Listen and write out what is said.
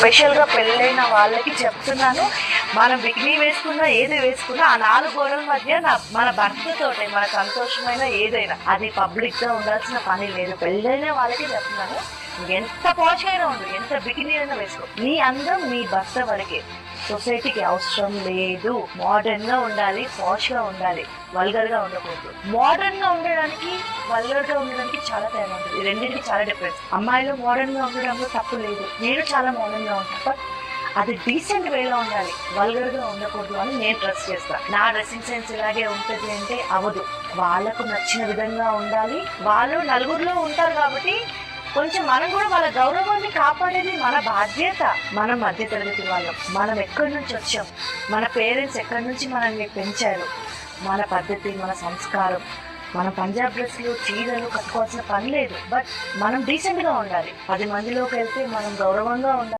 స్పెషల్గా పెళ్ళైన వాళ్ళకి చెప్తున్నాను, మనం బికినీ వేసుకున్నా ఏది వేసుకున్నా ఆ 4 గోడల మధ్య మన భర్తతోటే మన సంతోషమైన ఏదైనా అది పబ్లిక్గా ఉండాల్సిన పని లేదు. పెళ్ళైన వాళ్ళకి చెప్తున్నాను, ఎంత పాష్ అయినా ఉండు, ఎంత బికినీ అయినా వేసుకో, నీ అందం నీ భర్త వరకే, సొసైటీకి అవసరం లేదు. మోడర్న్ గా ఉండాలి, పాష్ గా ఉండాలి, వల్గర్ గా ఉండకూడదు. మోడర్న్ గా ఉండడానికి వల్గర్ గా ఉండడానికి చాలా తేడా ఉంటుంది. ఈ రెండింటికి చాలా డిఫరెన్స్. అమ్మాయిలు మోడర్న్ గా ఉండడంలో తప్పు లేదు, నేను చాలా మోడర్న్ గా ఉంటాను, బట్ అది డీసెంట్ వేలో ఉండాలి, వల్గర్ గా ఉండకూడదు అని నేను డ్రెస్ చేస్తాను. నా డ్రెస్సింగ్ సెన్స్ ఇలాగే ఉంటుంది అంటే అవ్వదు. వాళ్ళకు నచ్చిన విధంగా ఉండాలి. వాళ్ళు నలుగురిలో ఉంటారు కాబట్టి కొంచెం మనం కూడా వాళ్ళ గౌరవాన్ని కాపాడేది మన బాధ్యత. మనం మధ్య తరగతి వాళ్ళం, మనం ఎక్కడి నుంచి వచ్చాం, మన పేరెంట్స్ ఎక్కడి నుంచి మనల్ని పెంచారు, మన పద్ధతి, మన సంస్కారం. మన పంజాబ్ డ్రెస్లు చీరలు కట్టుకోవాల్సిన పని లేదు, బట్ మనం డీసెంట్గా ఉండాలి. 10 మందిలోకి వెళ్తే మనం గౌరవంగా ఉండాలి.